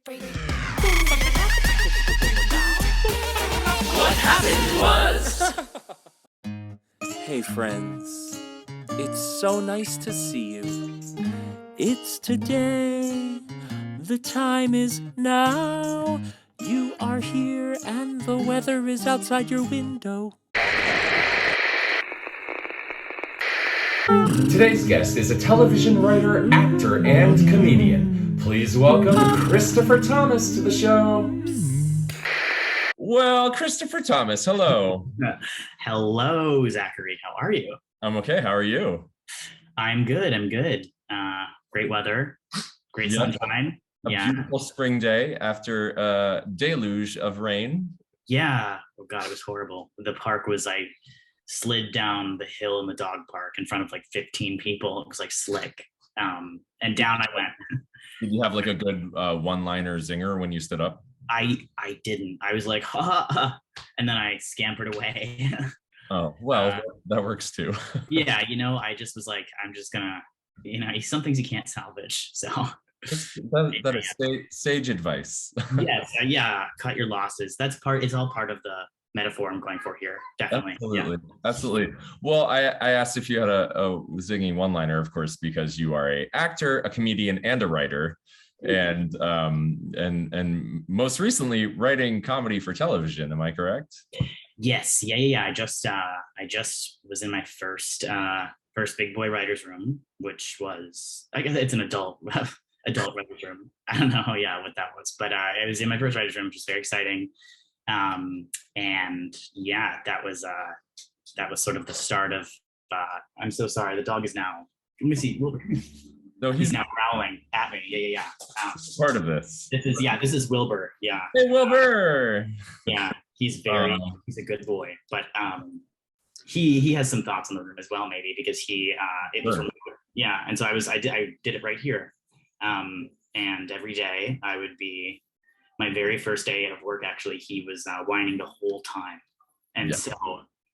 What happened was... Hey friends, it's so nice to see you. It's today, the time is now. You are here and the weather is outside your window. Today's guest is a television writer, actor, and comedian. Please welcome Kristofer Thomas to the show. Well, Kristofer Thomas, hello. Hello, Zachary. How are you? I'm okay. How are you? I'm good. Great weather, great sunshine. A beautiful spring day after a deluge of rain. Yeah. Oh God, it was horrible. The park was like slid down the hill in the dog park in front of like 15 people. It was like slick. And down I went. Did you have like a good one-liner zinger when you stood up? I didn't. I was like, ha, ha, ha, and then I scampered away. Oh, well, that works too. Yeah, I just was like, I'm just gonna, some things you can't salvage. So that is sage advice. Yes, yeah, cut your losses. It's all part of the metaphor I'm going for here. Definitely. Absolutely. Well, I asked if you had a zinging one-liner, of course, because you are an actor, a comedian, and a writer. And most recently writing comedy for television. Am I correct? Yes. Yeah. I just was in my first big boy writer's room, which was, I guess it's an adult writer's room. I don't know, what that was, but it was in my first writer's room, which was very exciting. And yeah, that was sort of the start of. I'm so sorry. The dog is now. Let me see. No, he's now growling at me. Yeah. Part of this. This is Wilbur. Yeah. Hey, Wilbur. Yeah, he's a good boy, but he has some thoughts in the room as well, maybe because it was remote. Yeah, and so I did it right here, and every day I would be my very first day of work. Actually, he was whining the whole time, and so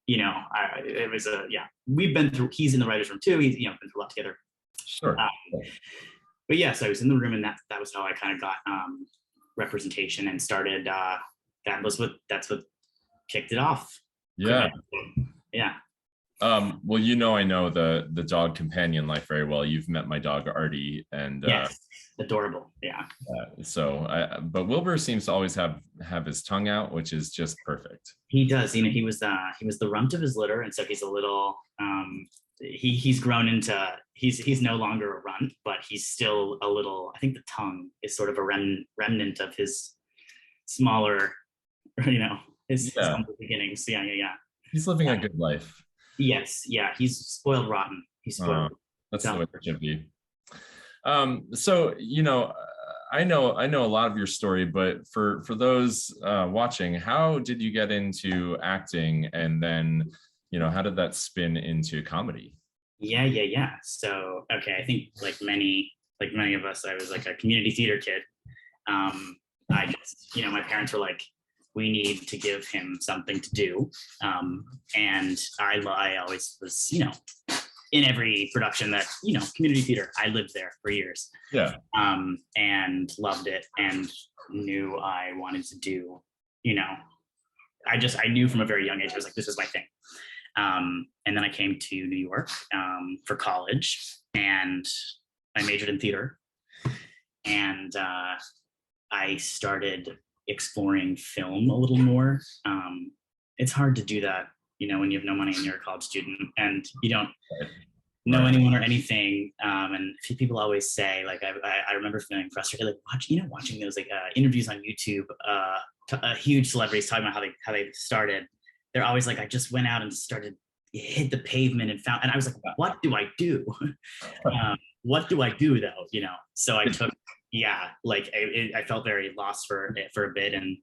it was we've been through. He's in the writers' room too. He's been through a lot together. Sure. But yes, I was in the room, and that was how I kind of got representation and started. That's what kicked it off. Yeah. Yeah. Well, I know the dog companion life very well. You've met my dog Artie, and yes, adorable. Yeah. But Wilbur seems to always have his tongue out, which is just perfect. He does. He was the runt of his litter, and so he's a little. He's grown into he's no longer a runt, but he's still a little. I think the tongue is sort of a remnant of his smaller, his humble beginnings. Yeah. He's living a good life. Yes, yeah, he's spoiled rotten. He's spoiled. That's the way it should be. So I know a lot of your story, but for those watching, how did you get into acting, and then how did that spin into comedy? Yeah. So okay, I think like many of us, I was like a community theater kid. I just my parents were like, we need to give him something to do, and I always was in every production that community theater. I lived there for years. Yeah. And loved it, and knew I wanted to do. I knew from a very young age. I was like, this is my thing. And then I came to New York for college, and I majored in theater, and I started exploring film a little more. It's hard to do that, when you have no money and you're a college student and you don't know anyone or anything. And people always say, like, I remember feeling frustrated, like watching those like interviews on YouTube, huge celebrities talking about how they started. They're always like, I just went out and hit the pavement and found, and I was like, what do I do? What do I do though? So I took, I felt very lost for a bit, and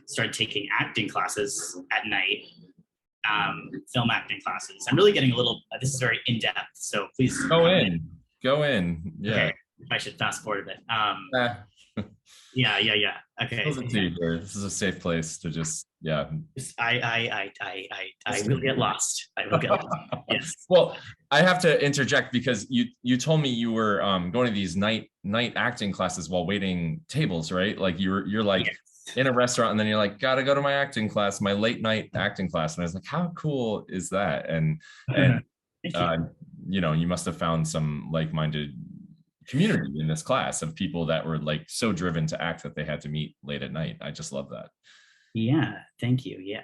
started taking acting classes at night, film acting classes. I'm really getting a little, this is very in-depth, so please go in. Yeah. Okay. I should fast forward a bit. Yeah. Okay. This is a safe place to just Yeah. I will get lost. I will get lost. Yes. Well, I have to interject because you told me you were going to these night acting classes while waiting tables, right? Like you're like Yes. in a restaurant and then you're like, gotta go to my acting class, my late night acting class. And I was like, how cool is that? And Thank you. you know, you must have found some like-minded community in this class of people that were like so driven to act that they had to meet late at night. I just love that. Yeah, thank you. Yeah,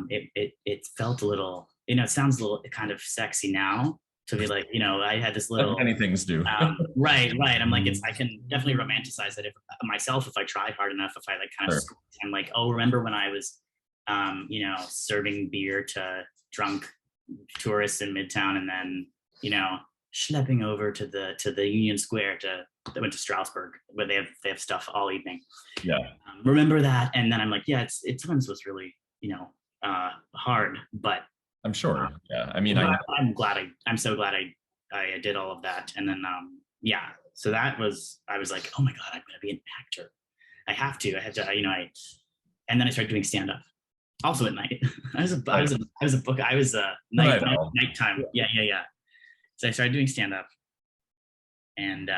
it felt a little, it sounds a little kind of sexy now to be like, I had this little Many things do. right. I'm like, I can definitely romanticize it if myself if I try hard enough, if I like kind of Sure. I'm like, oh, remember when I was serving beer to drunk tourists in Midtown and then, schlepping over to the Union Square they went to Strasbourg where they have stuff all evening. Yeah. Remember that, and then I'm like, yeah, it sometimes was really hard, but I'm sure. Yeah. I mean, I'm so glad I did all of that, and then yeah. So I was like, oh my god, I'm gonna be an actor. I have to, and then I started doing stand up, also at night. I was nighttime. Yeah. So I started doing stand up, and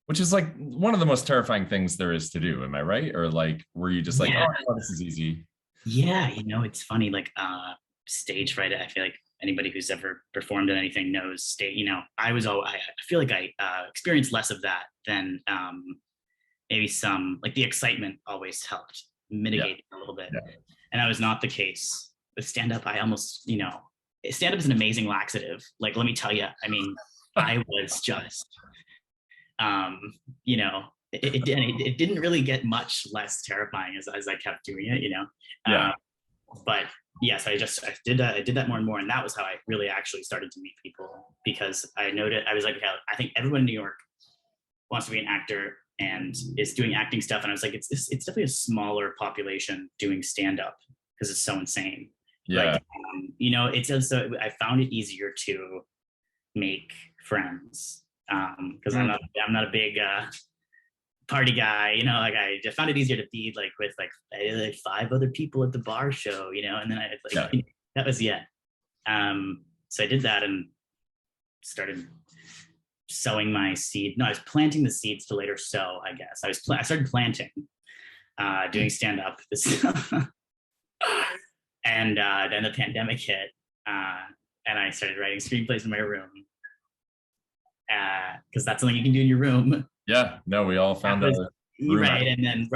which is like one of the most terrifying things there is to do. Am I right? Or like, were you just like, yeah. oh, this is easy? Yeah, it's funny, like stage fright. I feel like anybody who's ever performed in anything knows stage. I feel like I experienced less of that than maybe some, like the excitement always helped mitigate a little bit. Yeah. And that was not the case with stand up. I almost, stand up is an amazing laxative. Like, let me tell you, I mean, I was just, it didn't really get much less terrifying as I kept doing it, Yeah. But yes, I did that more and more, and that was how I really actually started to meet people, because I noted, I was like, I think everyone in New York wants to be an actor and is doing acting stuff, and I was like, it's definitely a smaller population doing stand up because it's so insane. Yeah. Like, it's also, I found it easier to make friends because I'm not a big party guy, like I just found it easier to be like with like 5 other people at the bar show, and then I like that was so I did that and started sowing my seed. No, I was planting the seeds to later sow, I guess. I started planting, doing stand up and then the pandemic hit, and I started writing screenplays in my room, because that's something you can do in your room. Yeah, no, we all found out. Right, and then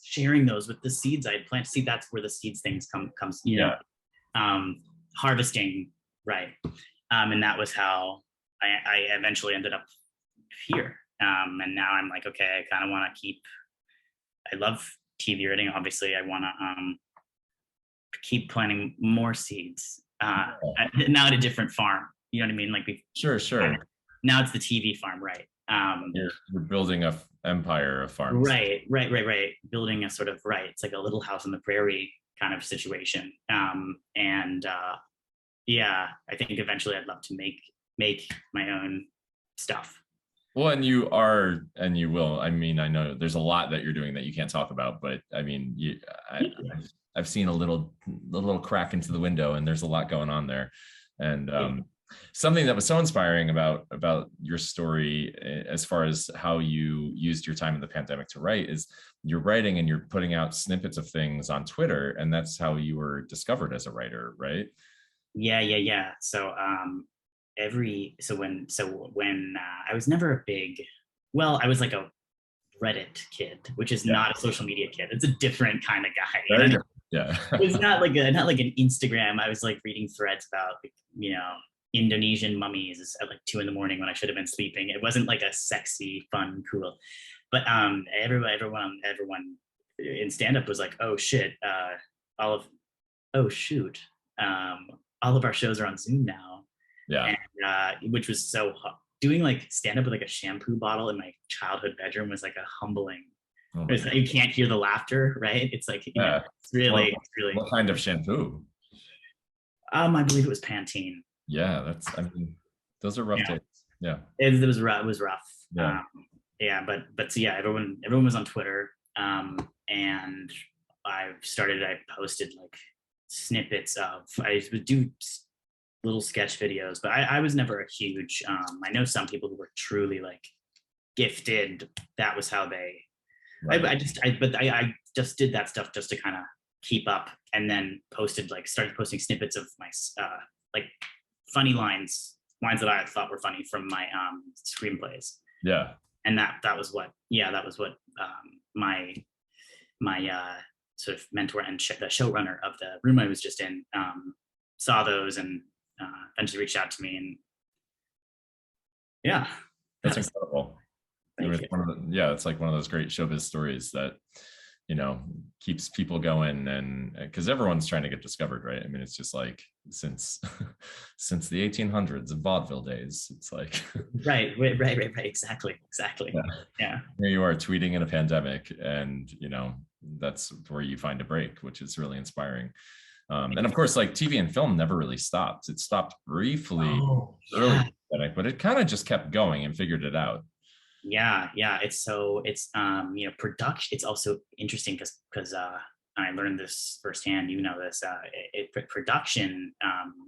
sharing those with the seeds I plant. See, that's where the seeds things comes. Harvesting, right, and that was how I eventually ended up here. And now I'm like, okay, I kind of want to keep. I love TV writing. Obviously, I want to keep planting more seeds. Now at a different farm. You know what I mean? Like Sure. Now it's the TV farm, right? You're building a empire of farms. Right. Building a sort of, right. It's like a Little House on the Prairie kind of situation. Yeah, I think eventually I'd love to make my own stuff. Well, and you are, and you will. I mean, I know there's a lot that you're doing that you can't talk about, but I mean, I've seen a little crack into the window, and there's a lot going on there. And something that was so inspiring about your story, as far as how you used your time in the pandemic to write, is you're writing and you're putting out snippets of things on Twitter, and that's how you were discovered as a writer, right? Yeah. So when I was never a big, I was like a Reddit kid, which is not a social media kid. It's a different kind of guy. Yeah. It's not like an Instagram. I was like reading threads about, Indonesian mummies at like 2 a.m. when I should have been sleeping. It wasn't like a sexy, fun, cool. But everyone in stand-up was like, oh shit, all of our shows are on Zoom now. Yeah. And, which was so doing like stand-up with like a shampoo bottle in my childhood bedroom was like a humbling. It's like, you can't hear the laughter, right? It's like, it's really. What kind of shampoo? I believe it was Pantene. Yeah, those are rough days. Yeah. It was rough. Yeah. But so yeah, everyone was on Twitter. And I posted like snippets of, I would do little sketch videos, but I was never a huge, I know some people who were truly like gifted. That was how they, Right. I just did that stuff just to kind of keep up, and then started posting snippets of my like funny lines that I thought were funny from my screenplays. Yeah. And that was what my sort of mentor and the showrunner of the room I was just in saw those, and eventually reached out to me, and yeah, That's incredible. I mean, thank you. it's like one of those great showbiz stories that, you know, keeps people going, and because everyone's trying to get discovered, right? I mean, it's just like since the 1800s and vaudeville days, it's like right, exactly. Yeah. Here you are tweeting in a pandemic, and you know, that's where you find a break, which is really inspiring. And of course, like TV and film never really stopped. It stopped briefly early, but it kind of just kept going and figured it out. Yeah, it's production. It's also interesting because I learned this firsthand. You know this. Production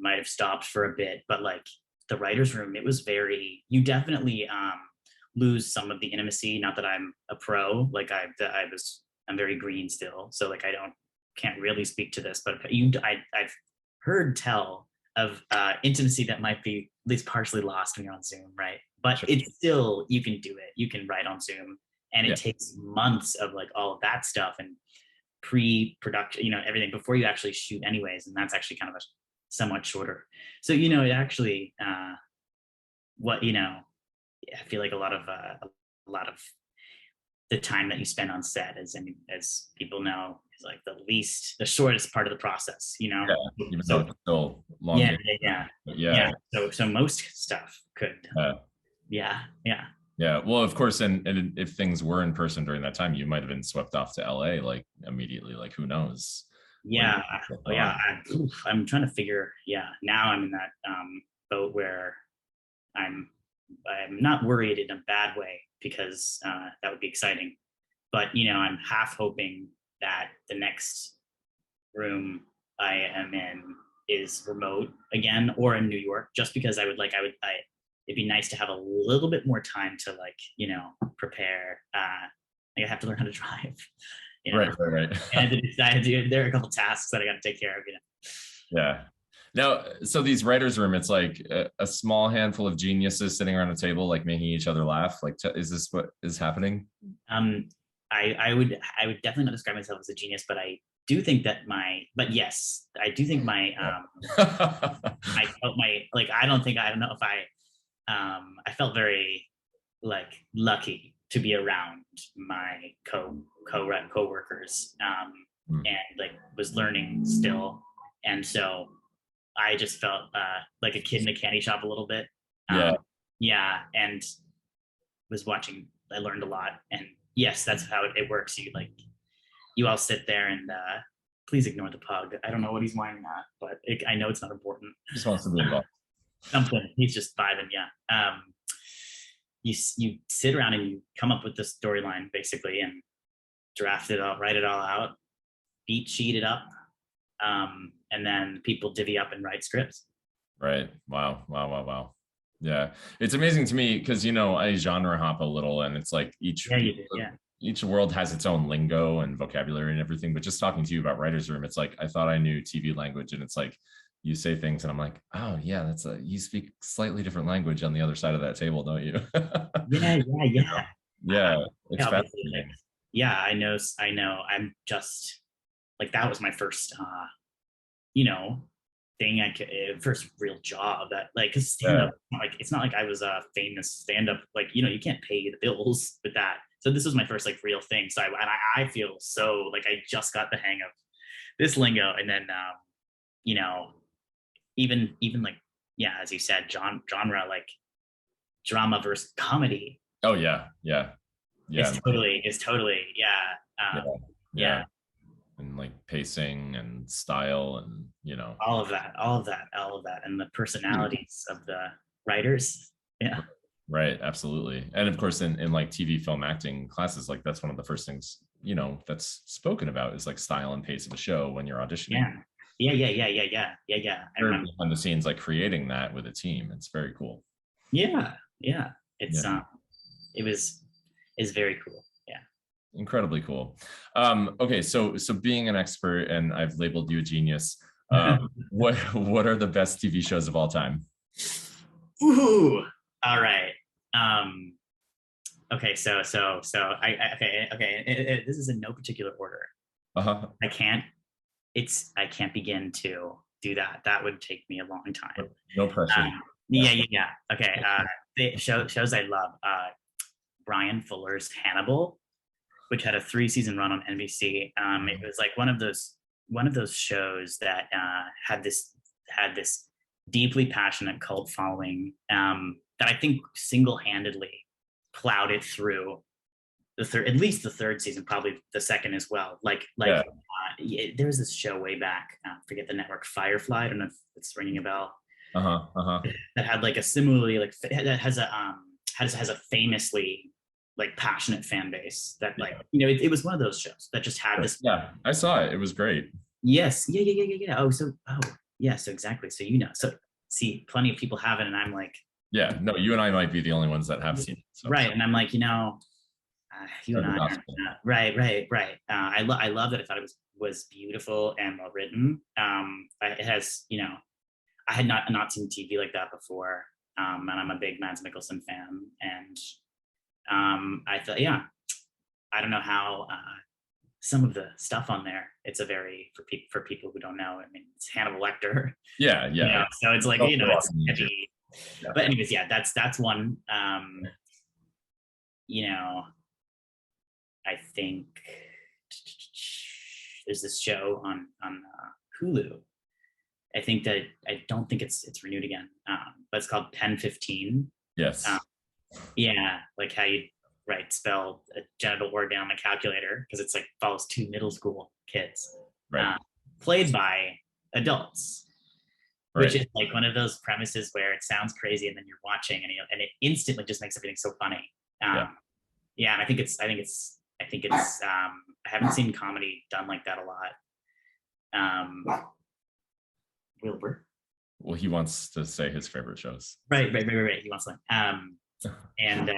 might have stopped for a bit, but like the writers' room, it was very. You definitely lose some of the intimacy. Not that I'm a pro. Like I'm very green still, so like can't really speak to this, but I've heard tell of intimacy that might be at least partially lost when you're on Zoom, right? But Sure. it's still, you can do it. You can write on Zoom, and it takes months of like all of that stuff and pre-production, everything before you actually shoot anyways. And that's actually kind of a somewhat shorter. So, it actually, I feel like a lot of the time that you spend on set as people know, is like the shortest part of the process, Yeah, even though it's still long. Yeah. So most stuff could. Yeah. Well, of course, and if things were in person during that time, you might have been swept off to LA like immediately. Like who knows? Yeah. I'm trying to figure. Yeah. Now I'm in that boat where I'm not worried in a bad way, because that would be exciting. But I'm half hoping that the next room I am in is remote again, or in New York, just because it'd be nice to have a little bit more time to prepare. I have to learn how to drive. Right. And there are a couple tasks that I got to take care of. Yeah. Now, so these writers' room, it's like a small handful of geniuses sitting around a table, like making each other laugh. Like, is this what is happening? I would definitely not describe myself as a genius, but I do think that yes, I do think I don't know if I felt very like lucky to be around my co-workers and like was learning still, and so I just felt like a kid in a candy shop a little bit. And was watching. I learned a lot, and yes, that's how it works. You all sit there, and please ignore the pug. I don't know what he's whining at, but I know it's not important. He just wants to be involved. Something. He's just vibing. Yeah. You sit around and you come up with the storyline basically, and draft it out, write it all out, beat sheet it up, and then people divvy up and write scripts. Right. Wow. Yeah, it's amazing to me because I genre hop a little, and it's like each world has its own lingo and vocabulary and everything. But just talking to you about writer's room, it's like I thought I knew TV language, and it's like you say things, and I'm like, oh yeah, you speak slightly different language on the other side of that table, don't you? Yeah. It's fascinating. Yeah, I know. I'm just like, that was my first, first real job that cause stand-up, it's not like I was a famous stand-up, you can't pay the bills with that. So this was my first real thing. So I feel so like I just got the hang of this lingo, and then even as you said, genre, like drama versus comedy. Oh yeah. It's totally yeah. And like pacing and style, and all of that, and the personalities of the writers. Yeah. Right, absolutely. And of course, in like TV film acting classes, like that's one of the first things, that's spoken about is like style and pace of a show when you're auditioning. Yeah. Yeah. I You're remember. behind the scenes, like creating that with a team. It's very cool. Yeah. Yeah. It's Yeah. it was is very cool. Yeah. Incredibly cool. Okay, so being an expert, and I've labeled you a genius. What are the best TV shows of all time? Ooh. All right. Okay. This is in no particular order. Uh-huh. I can't begin to do that. That would take me a long time. No pressure. Yeah. Okay. Shows I love. Brian Fuller's Hannibal, which had a 3-season run on NBC. It was like one of those shows that had this deeply passionate cult following that I think single-handedly plowed it through at least the third season, probably the second as well. There was this show way back, forget the network, Firefly. I don't know if it's ringing a bell. That had like a similarly that has a famously like passionate fan base that it was one of those shows that just had this. Yeah, I saw it. It was great. Yes. Yeah. So exactly. So see, plenty of people have it, and I'm like, yeah, no, you and I might be the only ones that have seen it. So. Right. And I'm like, you and I are, right. I love that. I thought it was beautiful and well written. It has, I had not seen TV like that before. And I'm a big Mads Mikkelsen fan. And I thought, I don't know how some of the stuff on there, it's a very, for people who don't know, I mean, it's Hannibal Lecter. Yeah. So it's like, it's heavy. Yeah. But anyways, that's one. I think there's this show on Hulu. I don't think it's renewed again, but it's called Pen 15. Yes. Yeah, like how you spell a genital organ on a calculator, because it's like follows 2 middle school kids, right, played by adults. Right. Which is like one of those premises where it sounds crazy, and then you're watching, and it instantly just makes everything so funny. And I think it's I haven't seen comedy done like that a lot. Wilbur. Well, he wants to say his favorite shows. Right. He wants to. And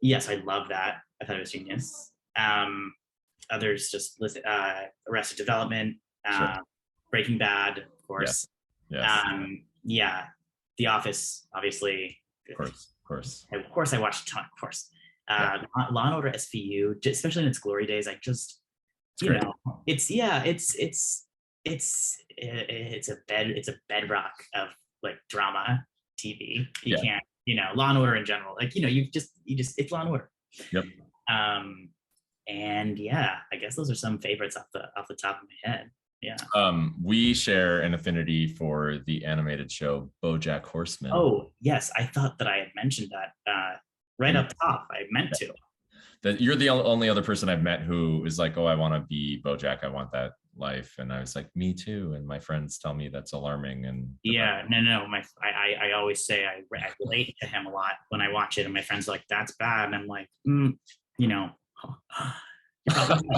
yes, I love that. I thought it was genius. Others just listen. Arrested Development, Sure. Breaking Bad, of course. Yes. Yeah. The Office, obviously. Of course. Of course, I watched a ton. Of course. Law and Order SVU, especially in its glory days, I just, it's a bedrock of like drama TV. You can't, Law and Order in general, like, you just it's Law and Order. Yep. And I guess those are some favorites off the top of my head. Yeah. We share an affinity for the animated show BoJack Horseman. Oh yes, I thought that I had mentioned that right up top. I meant to. That you're the only other person I've met who is like, oh, I want to be BoJack. I want that life. And I was like, me too. And my friends tell me that's alarming. And no. I always say I relate to him a lot when I watch it, and my friends are like, that's bad. And I'm like, probably,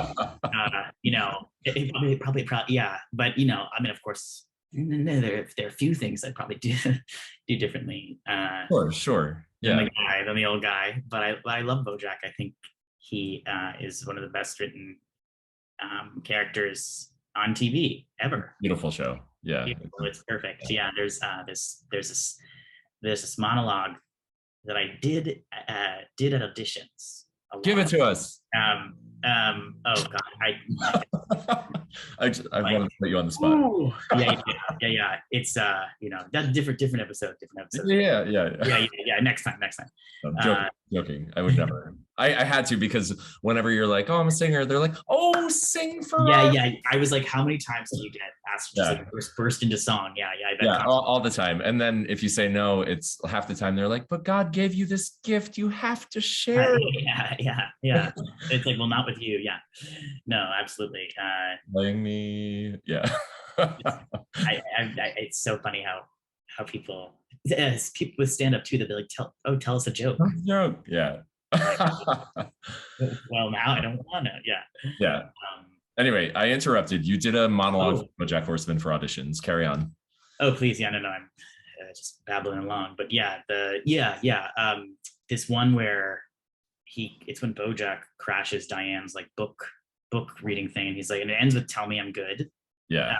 yeah. But I mean, of course, there are a few things I'd probably do differently. Sure. Yeah. Than the old guy. But I love BoJack. I think he is one of the best written characters on TV ever. Beautiful show. Yeah. Beautiful. It's perfect. Yeah. There's this monologue that I did at auditions. Give it to us. Oh God, I wanted to put you on the spot. Yeah. It's that's a different episode. Yeah. Next time. I'm joking. I would never. I had to, because whenever you're like, oh, I'm a singer, they're like, oh, sing for us. Yeah. I was like, how many times do you get asked to just like burst into song? Yeah. I bet. Yeah, all the time. And then if you say no, it's half the time they're like, but God gave you this gift, you have to share. Yeah. It's like, well, not with you. Yeah. No, absolutely. Playing me. Yeah. It's so funny how people, as people with stand up too, they'll be like, tell us a joke. Joke. Yeah. Well, now I don't want to. Yeah. Yeah. Um, Anyway, I interrupted. You did a monologue Oh. for BoJack Horseman for auditions. Carry on. oh, please. Yeah, no, I'm just babbling along. But yeah, this one where it's when BoJack crashes Diane's like book reading thing, and he's like, and it ends with "Tell me I'm good," Yeah.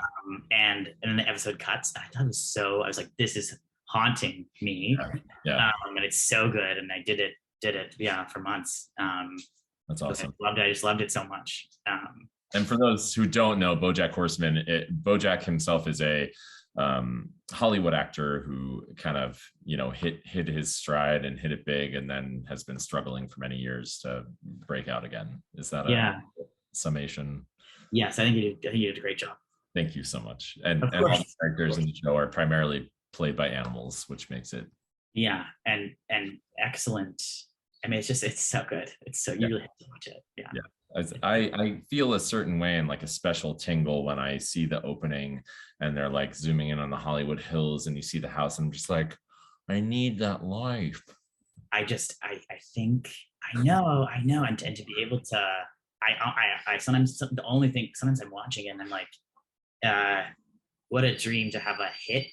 and then the episode cuts. And I thought it was so. I was like, this is haunting me. Yeah. And it's so good, and I did it. Yeah, for months. That's awesome. I loved it. I just loved it so much. And for those who don't know, BoJack Horseman, BoJack himself is a Hollywood actor who kind of, hit his stride and hit it big, and then has been struggling for many years to break out again. Is that a summation? Yes, I think you did a great job. Thank you so much. And all the characters in the show are primarily played by animals, which makes it and excellent. I mean, it's so good. It's so you really have to watch it. Yeah. I feel a certain way and like a special tingle when I see the opening and they're like zooming in on the Hollywood Hills and you see the house, and I'm just like, I need that life. I think I know, and to be able to, I sometimes, the only thing, sometimes I'm watching it and I'm like, what a dream to have a hit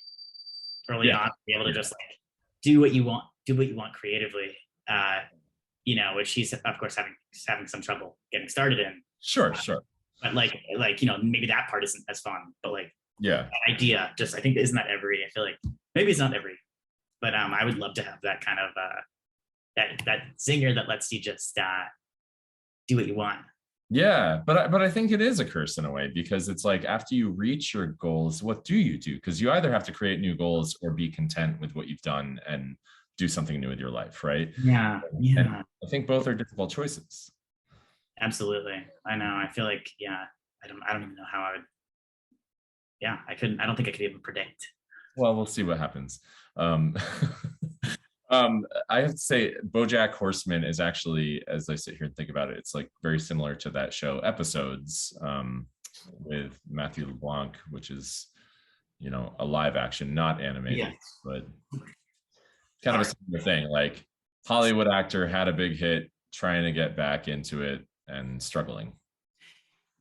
early on, be able to just like do what you want creatively. Which he's of course having some trouble getting started in. Sure. But like maybe that part isn't as fun. But like that idea, just I think isn't that every. I feel like maybe it's not every, but I would love to have that kind of that zinger that lets you just do what you want. Yeah, but I think it is a curse in a way, because it's like after you reach your goals, what do you do? Because you either have to create new goals or be content with what you've done and do something new with your life, right? Yeah. And I think both are difficult choices. Absolutely. I know. I feel like, I don't even know how I would. Yeah, I don't think I could even predict. Well, we'll see what happens. I have to say, BoJack Horseman is actually, as I sit here and think about it, it's like very similar to that show Episodes with Matthew LeBlanc, which is, a live action, not animated, but kind of a similar thing. Like Hollywood actor had a big hit, trying to get back into it and struggling.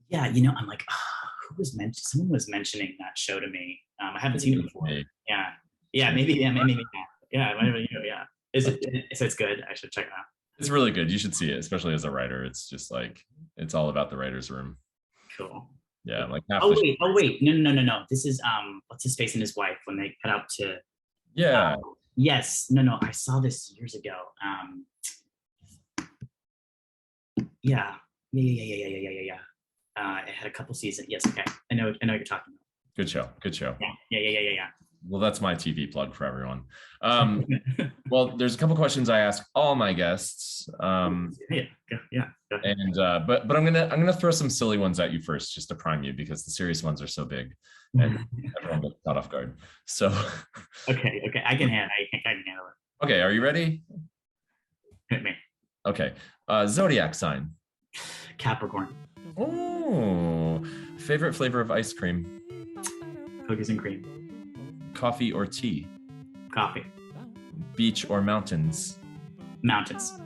Yeah, I'm like, someone was mentioning that show to me. I haven't seen it before. Maybe. Yeah, Is it? It's good. I should check it out. It's really good. You should see it, especially as a writer. It's just like, it's all about the writer's room. Cool. Yeah, like wait, no. This is what's his face and his wife when they head out to. Yeah. Yes. No. I saw this years ago. Yeah. It had a couple seasons. Yes. Okay. I know what you're talking about. Good show. Yeah. Well, that's my TV plug for everyone. Well, there's a couple questions I ask all my guests. Yeah. And but I'm gonna throw some silly ones at you first, just to prime you, because the serious ones are so big and everyone gets caught off guard. So okay, I can handle it. Okay, are you ready? Hit me. Okay, zodiac sign. Capricorn. Oh, favorite flavor of ice cream? Cookies and cream. Coffee or tea? Coffee. Beach or mountains? Mountains.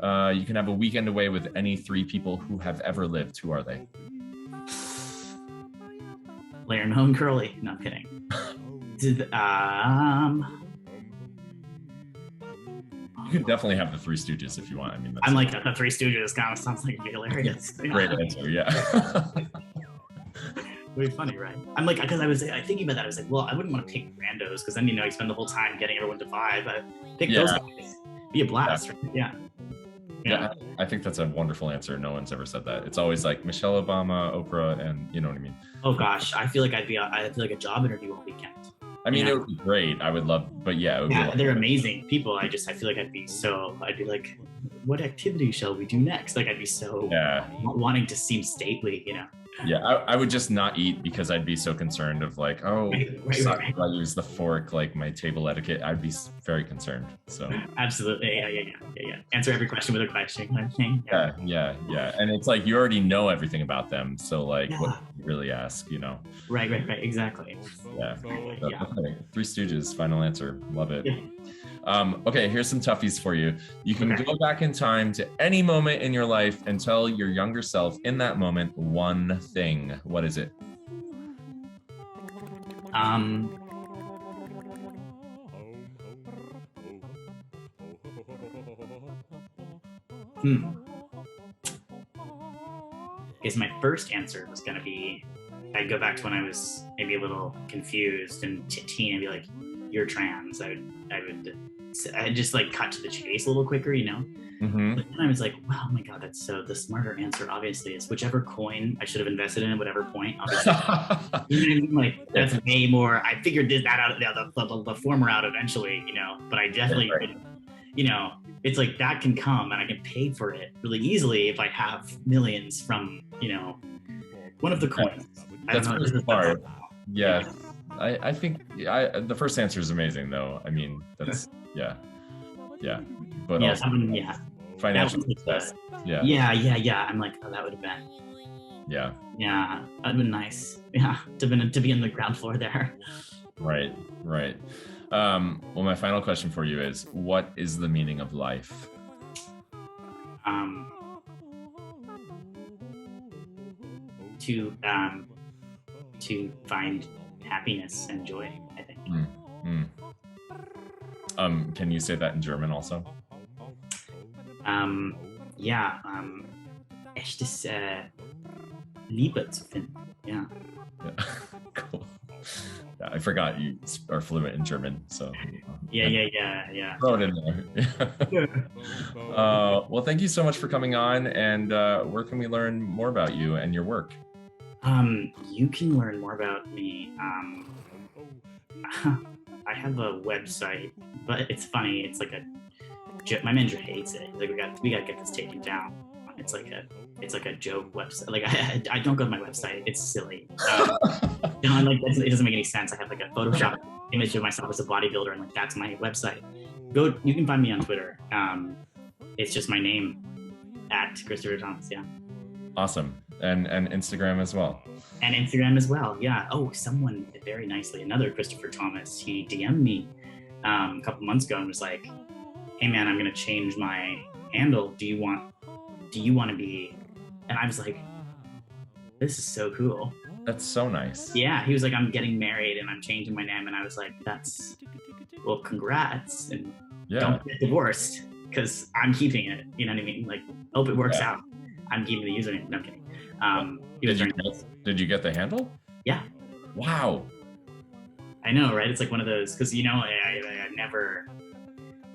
You can have a weekend away with any 3 people who have ever lived. Who are they? Larry Moan Curly. No, I'm kidding. You can definitely have the 3 Stooges if you want. I mean, I'm like the 3 Stooges. Kind of sounds like it'd be hilarious. Great answer. Yeah. It'd be funny, right? I'm like, because I was thinking about that. I was like, well, I wouldn't want to pick randos, because then you spend the whole time getting everyone to vibe. Pick those guys. Be a blast. Yeah. Yeah, I think that's a wonderful answer. No one's ever said that. It's always like Michelle Obama, Oprah, and you know what I mean. Oh gosh, I feel like I feel like a job interview all weekend. I mean, it would be great. I would love, but yeah, it would be they're amazing people. I feel like I'd be like, what activity shall we do next? Like I'd be so wanting to seem stately, Yeah, I would just not eat because I'd be so concerned of like, oh, Right. if I use the fork, like my table etiquette, I'd be very concerned. So Absolutely. Yeah. Answer every question with a question kind of thing. yeah. And it's like you already know everything about them. So like Yeah. what you really ask, Right. Exactly. Yeah. Yeah. Okay. Three Stooges, final answer. Love it. Yeah. Okay, here's some toughies for you. You can Okay. go back in time to any moment in your life and tell your younger self in that moment one thing. What is it? Guess my first answer was going to be, I'd go back to when I was maybe a little confused and teen and be like, you're trans. I'd just like cut to the chase a little quicker, Mm-hmm. But then I was like, wow, oh my God, that's so, the smarter answer obviously is whichever coin I should have invested in at whatever point, obviously. Like that's way more, I figured that out, the former out eventually, but I definitely, it's like that can come and I can pay for it really easily if I have millions from, one of the coins. That's pretty smart. Yeah. I think the first answer is amazing though. I mean, that's, yeah. But yeah, also financial success. Yeah. I'm like, oh, that would have been. Yeah. Yeah, that'd been nice. Yeah, to be in the ground floor there. Right. Well, my final question for you is, what is the meaning of life? To find happiness and joy, I think. Can you say that in German also? Echtes Liebe zu finden. Yeah. Cool. Yeah, I forgot you are fluent in German, so. Yeah. Throw it in there. Well, thank you so much for coming on. And where can we learn more about you and your work? You can learn more about me. I have a website, but it's funny. It's like my manager hates it. He's like, we gotta get this taken down. It's like a joke website. Like I don't go to my website. It's silly. It doesn't make any sense. I have like a Photoshop image of myself as a bodybuilder, and like that's my website. You can find me on Twitter. It's just my name at Kristofer Thomas. Yeah. Awesome. And Instagram as well. And Instagram as well. Yeah. Oh, someone very nicely, another Kristofer Thomas, he DM'd me a couple months ago and was like, hey man, I'm gonna change my handle. Do you want to be? And I was like, this is so cool. That's so nice. Yeah. He was like, I'm getting married and I'm changing my name. And I was like, well, congrats. And don't get divorced because I'm keeping it. You know what I mean? Like, hope it works out. I'm keeping the username. No, I'm kidding. Did you get the handle? Yeah. Wow. I know, right? It's like one of those, because I never,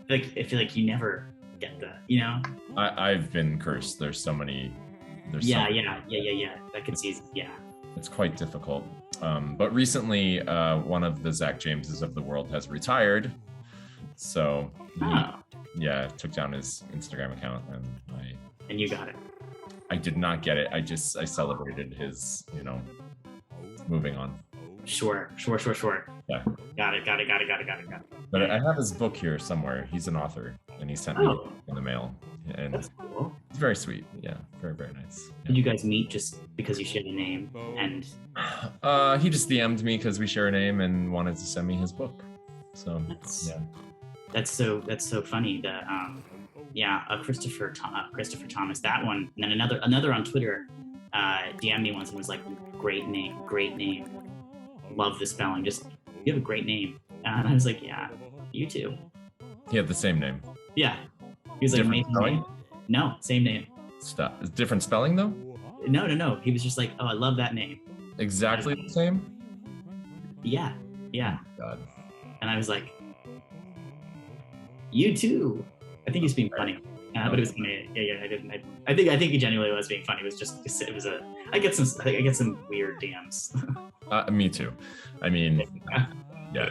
I feel like you never get that, I've been cursed. There's so many. Yeah. That could see. Yeah. It's quite difficult. But recently, one of the Zach Jameses of the world has retired. So took down his Instagram account and you got it. I did not get it. I celebrated his, moving on. Sure. Yeah. Got it. But I have his book here somewhere. He's an author, and he sent me in the mail. And that's cool. It's very sweet. Yeah, very, very nice. Yeah. Did you guys meet just because you shared a name? And he just DM'd me because we share a name and wanted to send me his book. So that's so funny. Kristofer Thomas, that one, and then another on Twitter DM'd me once and was like, great name, love the spelling, you have a great name. And I was like, yeah, you too. He had the same name. Yeah, he was like, amazing name. No, same name. Stop. Different spelling though? No, he was just like, oh, I love that name. Exactly the same? Yeah. God. And I was like, you too. I think he's being funny, but it was funny. Yeah. I think he genuinely was being funny. I get some weird DMs. Me too. I mean, yeah.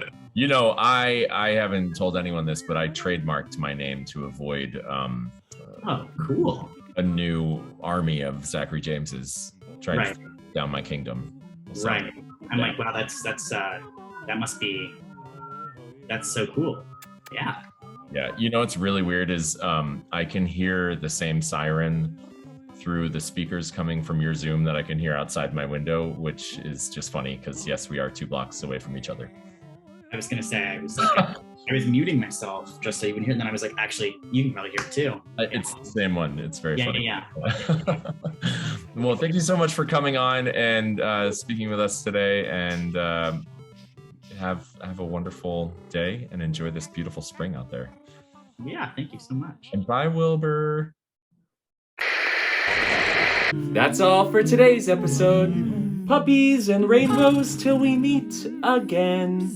I haven't told anyone this, but I trademarked my name to avoid. Oh, cool. A new army of Zachary Jameses trying to down my kingdom. So, right. I'm like, wow, that's so cool. Yeah. Yeah, you know what's really weird is I can hear the same siren through the speakers coming from your Zoom that I can hear outside my window, which is just funny because yes, we are 2 blocks away from each other. I was gonna say, I was like, I was muting myself just so you would hear, and then I was like, actually, you can probably hear it too. It's the same one. It's very funny. Yeah. Well, thank you so much for coming on and speaking with us today, and have a wonderful day and enjoy this beautiful spring out there. Yeah, thank you so much. And bye, Wilbur. That's all for today's episode. Puppies and rainbows till we meet again.